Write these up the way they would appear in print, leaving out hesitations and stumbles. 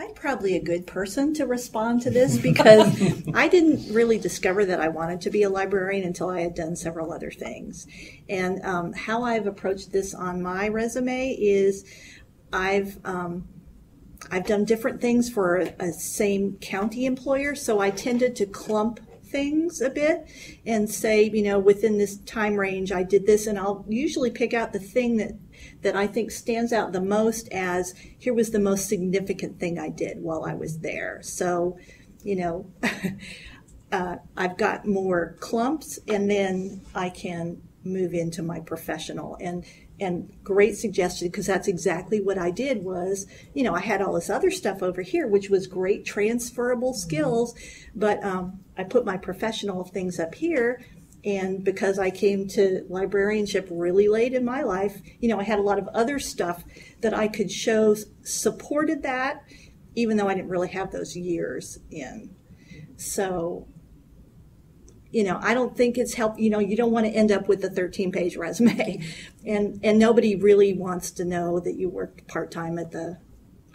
I'm probably a good person to respond to this because I didn't really discover that I wanted to be a librarian until I had done several other things. And how I've approached this on my resume is I've done different things for a same county employer, so I tended to clump things a bit and say, you know, within this time range I did this, and I'll usually pick out the thing that I think stands out the most as here was the most significant thing I did while I was there. So, you know, I've got more clumps, and then I can move into my professional. And great suggestion, because that's exactly what I did was, you know, I had all this other stuff over here, which was great transferable skills, but I put my professional things up here. And because I came to librarianship really late in my life, you know, I had a lot of other stuff that I could show supported that, even though I didn't really have those years in. So, you know, I don't think it's helped. You know, you don't want to end up with a 13-page resume, and nobody really wants to know that you worked part-time at the,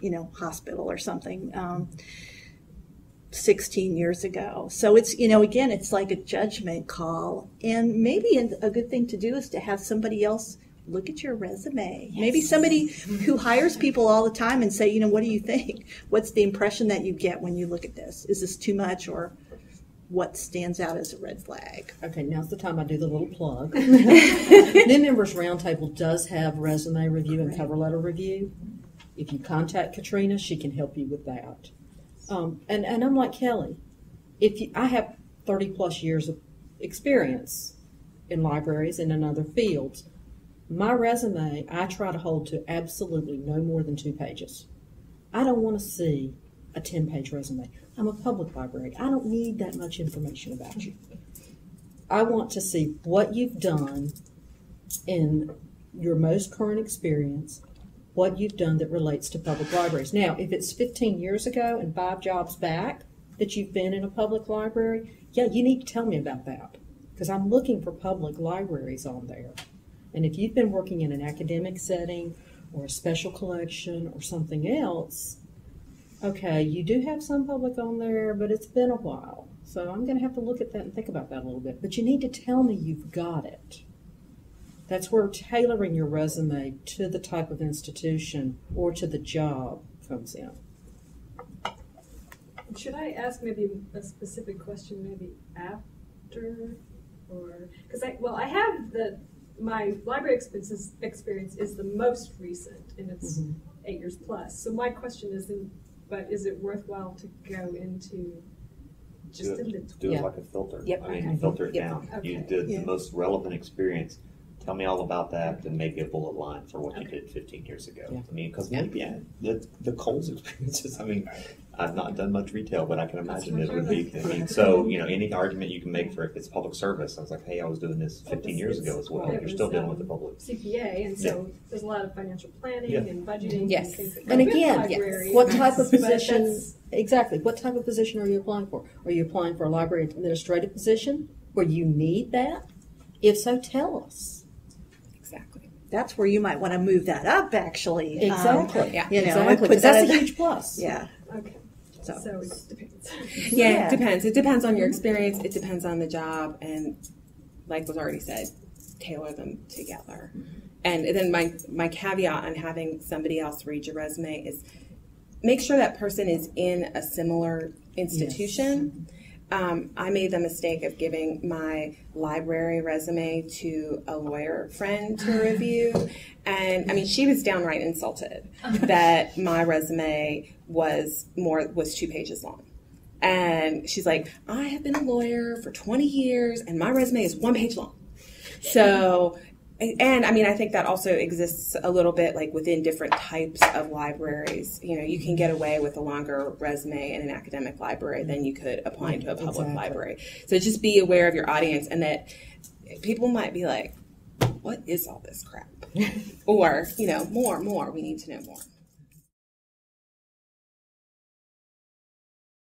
you know, hospital or something 16 years ago. So it's, you know, again, it's like a judgment call, and maybe a good thing to do is to have somebody else look at your resume. Yes. Maybe somebody who hires people all the time and say, you know, what do you think? What's the impression that you get when you look at this? Is this too much, or what stands out as a red flag? Okay, now's the time I do the little plug. New Members Roundtable does have resume review and cover letter review. If you contact Katrina, she can help you with that. And I'm like Kelly. I have 30 plus years of experience in libraries and in other fields. My resume, I try to hold to absolutely no more than 2 pages. I don't want to see a 10-page resume. I'm a public library. I don't need that much information about you. I want to see what you've done in your most current experience, what you've done that relates to public libraries. Now, if it's 15 years ago and 5 jobs back that you've been in a public library, yeah, you need to tell me about that, because I'm looking for public libraries on there. And if you've been working in an academic setting or a special collection or something else, okay, you do have some public on there, but it's been a while. So I'm going to have to look at that and think about that a little bit. But you need to tell me you've got it. That's where tailoring your resume to the type of institution or to the job comes in. Should I ask maybe a specific question maybe after? Or because I have my library experience is the most recent, and it's 8 years plus. So my question is, but is it worthwhile to go into just a little? Do it like a filter. Yep. I mean, filter it down. Okay. You did the most relevant experience. Tell me all about that, and make a bullet line for what you did 15 years ago. Yeah. I mean, because the Kohl's experiences, I mean, I've not done much retail, but I can imagine it would be. I mean, so, you know, any argument you can make for if it's public service, I was like, hey, I was doing this 15 years ago as well. You're still dealing with the public. CPA, and so there's a lot of financial planning and budgeting. Yes. And things that And go again, with libraries. what type of position, exactly, what type of position are you applying for? Are you applying for a library administrative position where you need that? If so, tell us. Exactly. That's where you might want to move that up, actually. Exactly. You know, Exactly. put That's that a huge plus. Yeah. Okay. So it depends. Yeah, it depends. It depends on your experience. It depends on the job. And like was already said, tailor them together. And then my caveat on having somebody else read your resume is make sure that person is in a similar institution. Yes. I made the mistake of giving my library resume to a lawyer friend to review. And I mean, she was downright insulted that my resume was 2 pages long. And she's like, I have been a lawyer for 20 years and my resume is 1 page long. So, and I mean, I think that also exists a little bit like within different types of libraries. You know, you can get away with a longer resume in an academic library than you could applying to a public library. So just be aware of your audience, and that people might be like, what is all this crap? Or, you know, more, we need to know more.